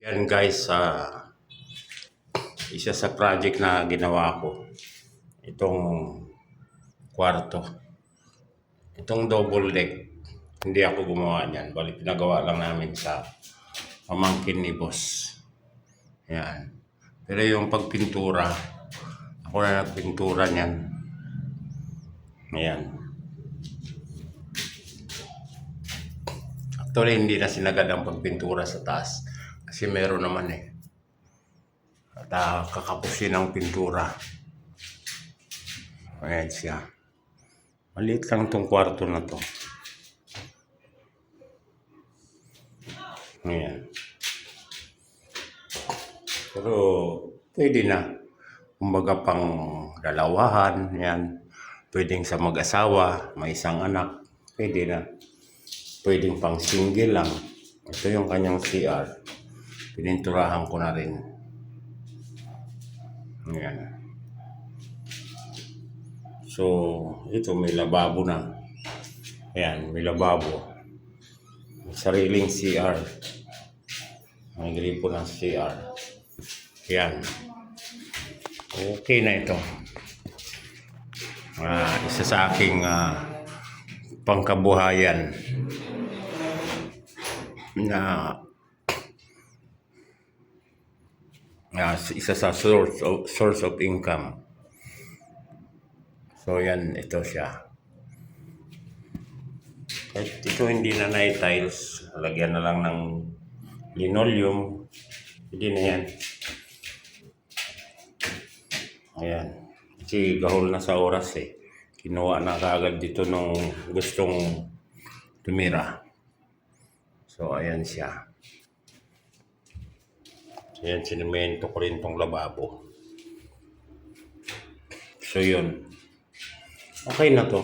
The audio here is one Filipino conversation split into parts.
Yan guys, isa sa project na ginawa ko, itong kwarto, itong double deck, hindi ako gumawa niyan, bali pinagawa lang namin sa pamangkin ni boss. Yan. Pero yung pagpintura, ako na nagpintura niyan. Ayan. Actually, hindi na sinagad ang pagpintura sa taas kasi meron naman eh. At kakapusin ang pintura. Ayan siya. Maliit lang tong kwarto na to. Ayan. Pero pwede na. Kumbaga pang dalawahan. Ayan. Pwedeng sa mag-asawa, may isang anak. Pwede na. Pwedeng pang single lang. Ito yung kanyang CR. Pininturahan ko na rin. Ayan. So, ito may lababo na. Ayan, may lababo. May sariling CR. May gripo ng CR. Ayan. Okay na ito. Isa sa aking pangkabuhayan na isa sa source of income. So yan, ito siya. Kahit ito hindi na tiles, lagyan na lang ng linoleum, hindi na yan. Ayan. Kasi gahol na sa oras eh. Kinuha na kaagad dito nung gustong tumira. So ayan siya. So yan, sinimento ko rin tong lababo. So yun. Okay na to.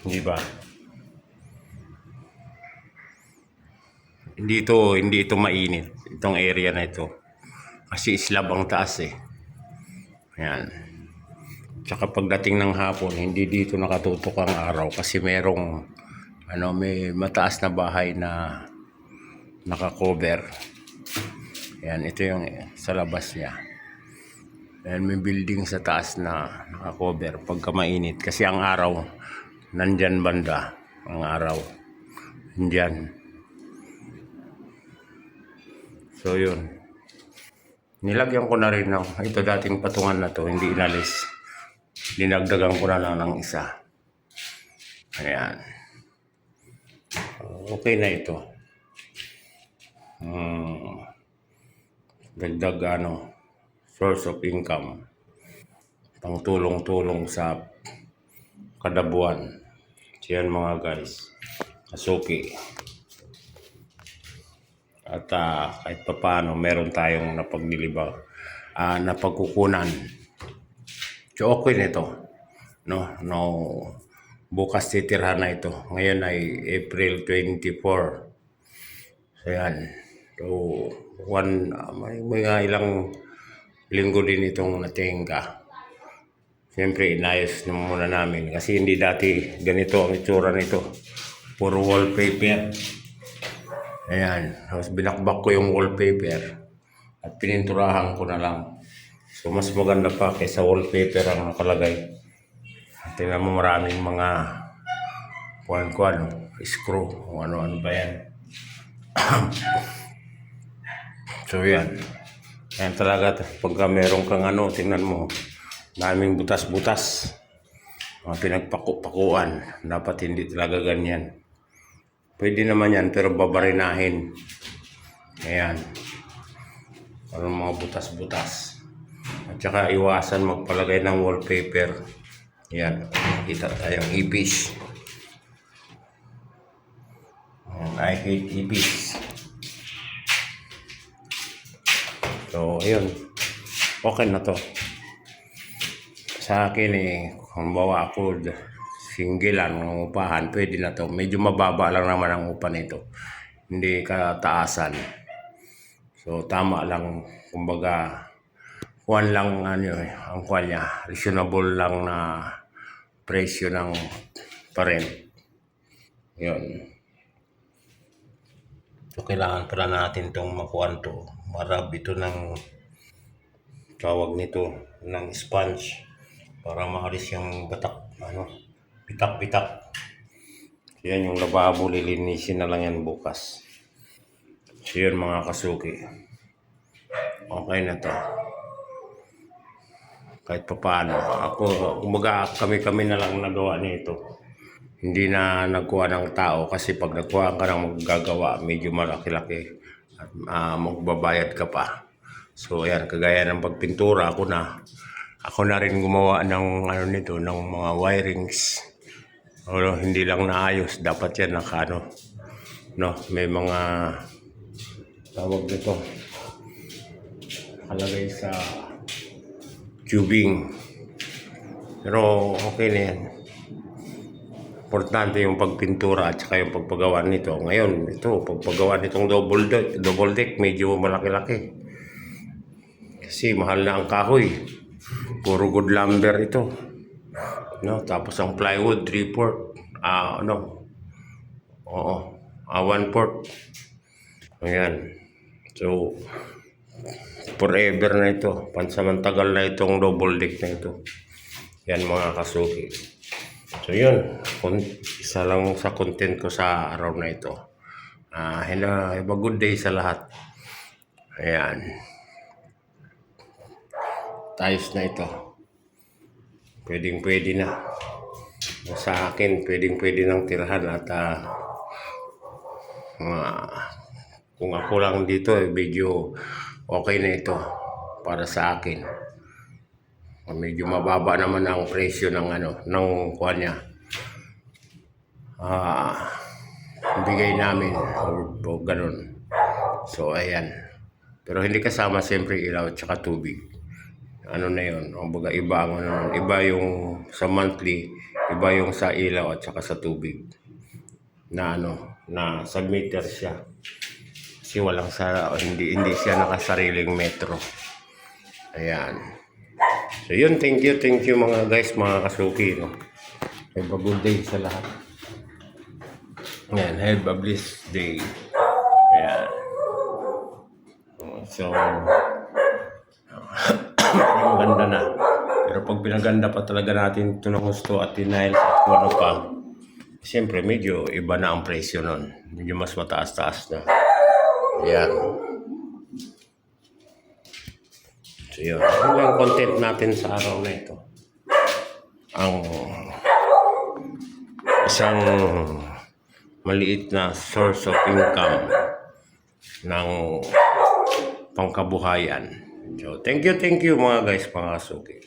Di ba? Hindi ito mainit. Itong area na ito. Kasi slab ang taas eh. Ayan. Tsaka pagdating ng hapon, hindi dito nakatutok ang araw kasi merong may mataas na bahay na naka-cover. Ayan, ito yung sa labas niya. Ayan, may building sa taas na naka-cover pagka mainit. Kasi ang araw, nandyan banda. Ang araw. Nandyan. So, yun. Nilagyan ko na rin ito dating patungan na to, hindi inalis. Dinagdagan ko na lang ng isa. Ayan. Okay na ito. Dagdag source of income. Pangtulong-tulong sa kada buwan. Yan mga guys. Kasuki. At kahit pa paano, meron tayong napagkukunan. So okay na ito. No, bukas titirhan na ito. Ngayon ay April 24. So yan. So, may ilang linggo din itong natingga. Siyempre, inayos na muna namin. Kasi hindi dati ganito ang itsura nito. Puro wallpaper. Ayan, tapos binakbak ko yung wallpaper at pininturahan ko na lang. So mas maganda pa kaysa wallpaper ang nakalagay. Tingnan mo maraming mga kuan screw, ano ba yan. So yan. Yan talaga pagka meron kang tingnan mo, daming butas-butas. Mga pinagpakuan, dapat hindi talaga ganyan. Pwede naman yan, pero babarinahin. Ayan. Parang mga butas-butas. At saka iwasan magpalagay ng wallpaper. Ayan. Kita tayong ipis. Ayan. I hate ipis. So, ayun. Okay na to. Sa akin kung bawa ako single lang ng upahan, pwede na to. Medyo mababa lang naman ang upa nito. Hindi kataasan. So, tama lang. Kumbaga, kuwan lang ang kuwan niya. Reasonable lang na presyo ng pa rin. Yun. So, kailangan pala natin itong makuhan to. Marab ito ng tawag nito ng sponge para maalis yung batak, pitak-pitak. Yan yung lababo, lilinisin na lang yan bukas. So yun mga kasuki. Okay na to. Kahit pa paano. Ako, kumbaga kami na lang nagawa nito. Hindi na nagkuha ng tao kasi pag nagkuha ka ng magagawa, medyo malaki-laki at magbabayad ka pa. So ayan, kagaya ng pagpintura, ako na rin gumawa ng nito, ng mga wirings. Hindi lang naayos, dapat yan may mga tawag nito, nakalagay sa tubing. Pero okay na yan. Importante yung pagpintura at saka yung pagpagawa nito. Ngayon, pagpagawa nitong double deck, medyo malaki-laki. Kasi mahal na ang kahoy. Puro good lumber ito. Tapos ang plywood, 3/4. 1/4. Ayan. So, forever na ito. Pansamantagal na itong double deck na ito. Yan mga kasuki. So yun, isa lang sa content ko sa araw na ito. Have a good day sa lahat. Ayan. Tayos na ito. Pwedeng-pwede na. Sa akin, pwedeng-pwede nang tirahan at kung ako lang dito, medyo okay na ito para sa akin. Medyo mababa naman ang presyo ng kuha niya. Bigay namin o ganun. So ayan. Pero hindi kasama siyempre ilaw at saka tubig. Na yun. Kumbaga iba yung sa monthly, iba yung sa ilaw at saka sa tubig. Na sa meter siya. Kasi hindi siya nakasariling metro. Ayan. So yun, thank you mga guys, mga kasuki. Have a good day sa lahat. Ayan, have a blessed day. Ayan. So, maganda na. Pero pag pinaganda pa talaga natin ito ng gusto at tinail at kung pa, siyempre medyo iba na ang presyo nun. Medyo mas mataas-taas na. Ayan. So yun, ang content natin sa araw na ito. Ang isang maliit na source of income ng pangkabuhayan. So thank you mga guys, mga kasuki.